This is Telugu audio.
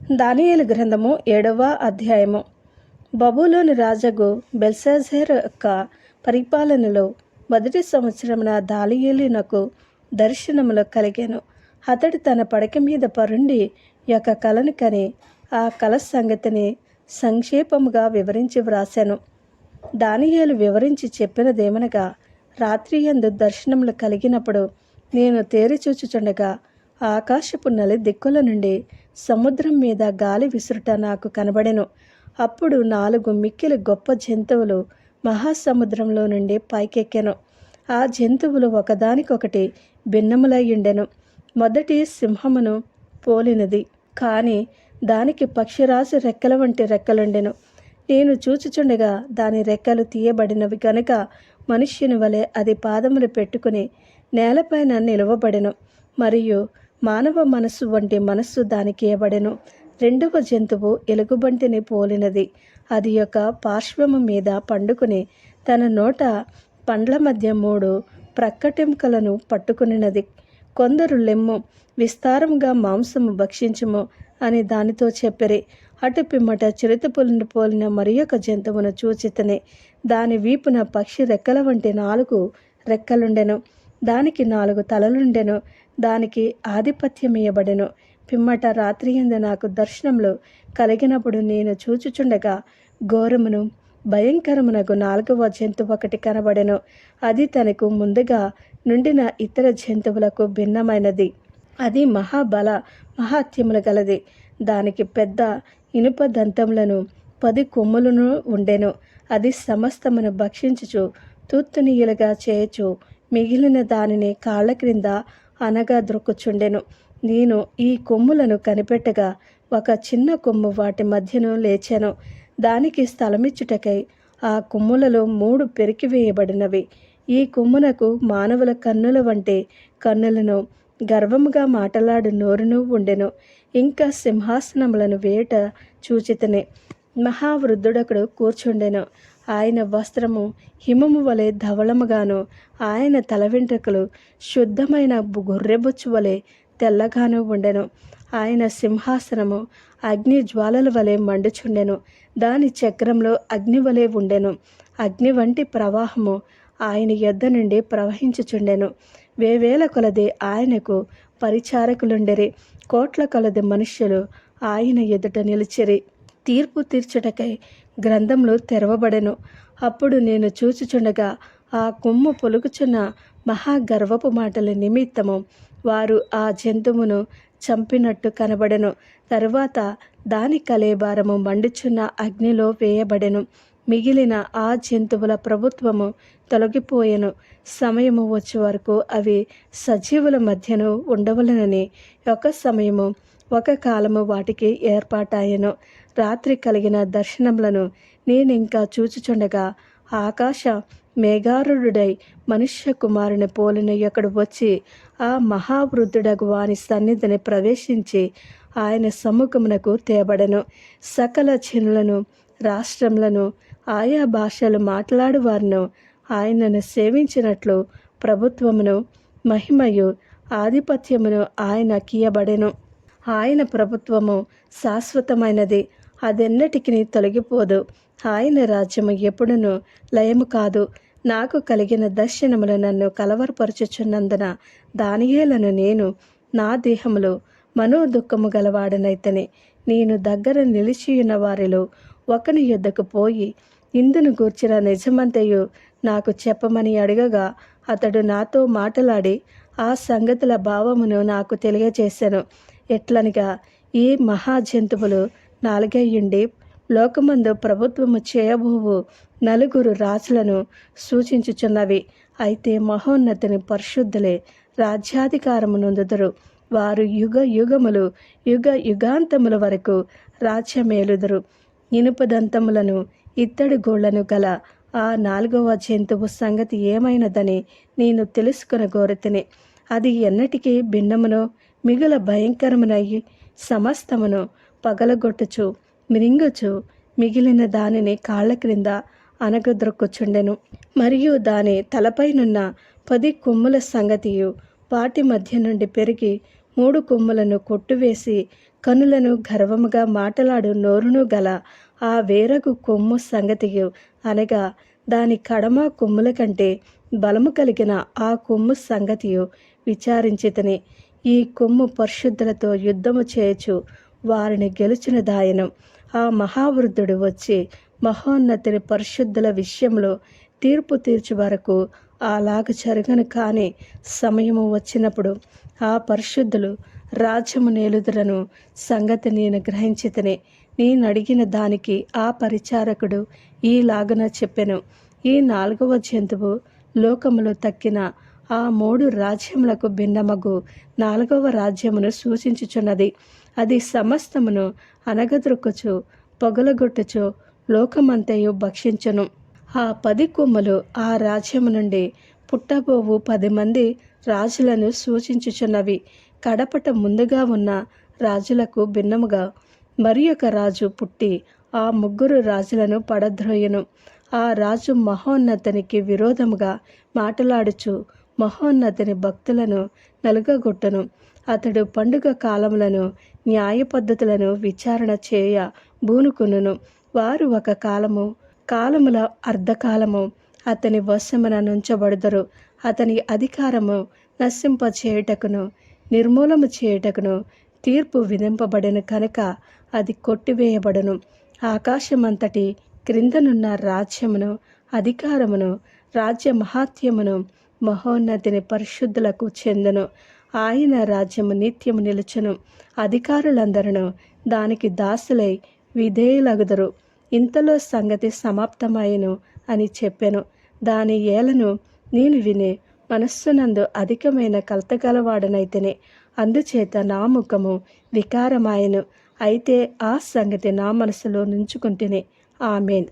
దానియేలు గ్రంథము 7వ అధ్యాయము. బబులోను రాజగు బెల్షాజర్ యొక్క పరిపాలనలో మొదటి సంవత్సరమున దానియేలునకు దర్శనములు కలిగెను. అతడు తన పడక మీద పరుండి యొక్క కలను కని ఆ కల సంగతిని సంక్షేపముగా వివరించి వ్రాసెను. దానియేలు వివరించి చెప్పినదేమనగా, రాత్రియందు దర్శనములు కలిగినప్పుడు నేను తేరి చూచుచుండగా ఆకాశపు నలు దిక్కుల నుండి సముద్రం మీద గాలి విసురుట నాకు కనబడెను. అప్పుడు 4 మిక్కిలి గొప్ప జంతువులు మహాసముద్రంలో నుండి పైకెక్కెను. ఆ జంతువులు ఒకదానికొకటి భిన్నములయ్యుండెను. మొదటి సింహమును పోలినది, కానీ దానికి పక్షిరాజు రెక్కల వంటి రెక్కలుండెను. నేను చూచుచుండగా దాని రెక్కలు తీయబడినవి గనుక మనుష్యుని వలె అది పాదములు పెట్టుకుని నేలపైన నిలువబడెను. మరియు మానవ మనస్సు వంటి మనస్సు దానికి ఇవ్వబడెను. రెండవ జంతువు ఎలుగుబంటిని పోలినది. అది యొక్క పార్శ్వము మీద పండుకుని తన నోట పండ్ల మధ్య 3 ప్రక్కటెముకలను పట్టుకునినది. కొందరు లెమ్ము, విస్తారముగా మాంసము భక్షించుము అని దానితో చెప్పిరి. అటు పిమ్మట చిరుతపులిని పోలిన మరి ఒక జంతువును చూచితిని. దాని వీపున పక్షి రెక్కల వంటి 4 రెక్కలుండెను. దానికి 4 తలలుండెను. దానికి ఆధిపత్యమియ్యబడెను. పిమ్మట రాత్రియందు నాకు దర్శనములు కలిగినప్పుడు నేను చూచుచుండగా ఘోరమును భయంకరమునగు 4వ జంతువు ఒకటి కనబడెను. అది తనకు ముందుగా నుండిన ఇతర జంతువులకు భిన్నమైనది. అది మహాబల మహాత్యములు గలది. దానికి పెద్ద ఇనుప దంతములను 10 కొమ్ములను ఉండెను. అది సమస్తమును భక్షించుచు తూత్తునీయులుగా చేయుచు మిగిలిన దానిని కాళ్ళ క్రింద అనగా ద్రొక్కుచుండెను. నేను ఈ కొమ్ములను కనిపెట్టగా ఒక చిన్న కొమ్ము వాటి మధ్యను లేచెను. దానికి స్థలమిచ్చుటకై ఆ కొమ్ములలో 3 పెరికివేయబడినవి. ఈ కొమ్మునకు మానవుల కన్నుల వంటి కన్నులను, గర్వముగా మాటలాడు నోరును ఉండెను. ఇంకా సింహాసనములను వేట చూచితిని. మహావృద్ధుడొకడు కూర్చుండెను. ఆయన వస్త్రము హిమము వలె ధవళముగాను, ఆయన తల వెంట్రుకలు శుద్ధమైన గొర్రెబొచ్చు వలె తెల్లగాను ఉండెను. ఆయన సింహాసనము అగ్ని జ్వాలల వలె మండుచుండెను. దాని చక్రంలో అగ్ని వలె ఉండెను. అగ్ని వంటి ప్రవాహము ఆయన యొద్ద నుండి ప్రవహించుచుండెను. వేవేల కొలది ఆయనకు పరిచారకులుండిరి. కోట్ల కొలది మనుష్యులు ఆయన ఎదుట నిలిచిరి. తీర్పు తీర్చుటకై గ్రంథములు తెరవబడెను. అప్పుడు నేను చూచుచుండగా ఆ కొమ్ము పొలుకుచున్న మహాగర్వపు మాటల నిమిత్తము వారు ఆ జంతువును చంపినట్టు కనబడెను. తరువాత దాని కళేబారము మండుచున్న అగ్నిలో వేయబడెను. మిగిలిన ఆ జంతువుల ప్రభుత్వము తొలగిపోయెను. సమయము వచ్చే వరకు అవి సజీవుల మధ్యను ఉండవలనని ఒక సమయము ఒక కాలము వాటికి ఏర్పాటాయెను. రాత్రి కలిగిన దర్శనములను నేనింకా చూచుచుండగా ఆకాశ మేఘారుడై మనుష్య కుమారుని పోలిన ఒకడు వచ్చి ఆ మహావృద్ధుడగు వాని సన్నిధిని ప్రవేశించి ఆయన సముఖమునకు తేబడెను. సకల జనులను, రాష్ట్రములను, ఆయా భాషలు మాట్లాడు వారిను ఆయనను సేవించినట్లు ప్రభుత్వమును, మహిమయు, ఆధిపత్యమును ఆయన కీయబడెను. ఆయన ప్రభుత్వము శాశ్వతమైనది, అదెన్నటికి తొలగిపోదు. ఆయన రాజ్యము ఎప్పుడునూ లయము కాదు. నాకు కలిగిన దర్శనములు నన్ను కలవరపరచుచున్నందున దానియేలును నేను నా దేహములో మనోదుఃఖము గలవాడనైతని. నేను దగ్గర నిలిచియున్న వారిలో ఒకని యొద్దకు పోయి ఇందును గూర్చిన నిజమంతయు నాకు చెప్పమని అడగగా అతడు నాతో మాటలాడి ఆ సంగతుల భావమును నాకు తెలియజేసెను. ఎట్లనగా ఈ మహాజంతువులు 4 అయ్యుండి లోకమందు ప్రభుత్వము చేయబోవు 4 రాజులను సూచించుచున్నవి. అయితే మహోన్నతుని పరిశుద్ధులే రాజ్యాధికారము నొందుదురు. వారు యుగ యుగములు యుగ యుగాంతముల వరకు రాజ్యమేలుదురు. ఇనుపదంతములను ఇత్తడి గోళ్లను గల ఆ 4వ జంతువు సంగతి ఏమైనదని నేను తెలుసుకొనగోరితిని. అది ఎన్నటికీ భిన్నమునో మిగుల భయంకరమునయ్యి సమస్తమును పగలగొట్టుచు మిరింగుచు మిగిలిన దానిని కాళ్ళ క్రింద అనగద్రొక్కుచుండెను. మరియు దాని తలపైనున్న 10 కొమ్ముల సంగతియు వాటి మధ్య నుండి పెరిగి 3 కొమ్ములను కొట్టువేసి కనులను గర్వముగా మాటలాడు నోరును గల ఆ వేరగు కొమ్ము సంగతియు, అనగా దాని కడమ కొమ్ముల కంటే బలము కలిగిన ఆ కొమ్ము సంగతియు విచారించితిని. ఈ కొమ్ము పరిశుద్ధులతో యుద్ధము చేయొచ్చు వారిని గెలుచిన దాయను. ఆ మహావృద్ధుడు వచ్చి మహోన్నతిని పరిశుద్ధుల విషయంలో తీర్పు తీర్చు వరకు అలాగ జరగను. కానీ సమయము వచ్చినప్పుడు ఆ పరిశుద్ధులు రాజ్యము నేలుదురను సంగతి నేను గ్రహించితిని. నేనడిగిన దానికి ఆ పరిచారకుడు ఈలాగున చెప్పెను. ఈ 4వ జంతువు లోకములో తక్కిన ఆ 3 రాజ్యములకు భిన్నమగు 4వ రాజ్యమును సూచించుచున్నది. అది సమస్తమును అనగదొరుకుచు పొగలగొట్టుచు లోకమంతయు భక్షించును. ఆ 10 కొమ్ములు ఆ రాజ్యము నుండి పుట్టబోవు 10 మంది రాజులను సూచించుచున్నవి. కడపట ముందుగా ఉన్న రాజులకు భిన్నముగా మరి ఒక రాజు పుట్టి ఆ 3 రాజులను పడద్రోయును. ఆ రాజు మహోన్నతునికి విరోధముగా మాటలాడుచు మహోన్నతుని భక్తులను నలుగగొట్టును. అతడు పండుగ కాలములను న్యాయ పద్ధతులను విచారణ చేయ బూనుకును. వారు ఒక కాలముల అర్ధకాలము అతని వశమున నుంచబడుదురు. అతని అధికారము నశింపచేయుటకును నిర్మూలము చేయుటకును తీర్పు విధింపబడిన కనుక అది కొట్టివేయబడును. ఆకాశమంతటి క్రిందనున్న రాజ్యమును అధికారమును రాజ్య మహాత్యమును మహోన్నతిని పరిశుద్ధులకు చెందును. ఆయన రాజ్యము నిత్యము నిలుచును. అధికారులందరూ దానికి దాసులై విధేయులగుదురు. ఇంతలో సంగతి సమాప్తమయ్యను అని చెప్పెను. దాని ఏలను నేను విని మనస్సునందు అధికమైన కలతగలవాడనైతిని. అందుచేత నా ముఖము వికారమాయెను. అయితే ఆ సంగతి నా మనసులో నుంచుకుంటుని. ఆమేన్.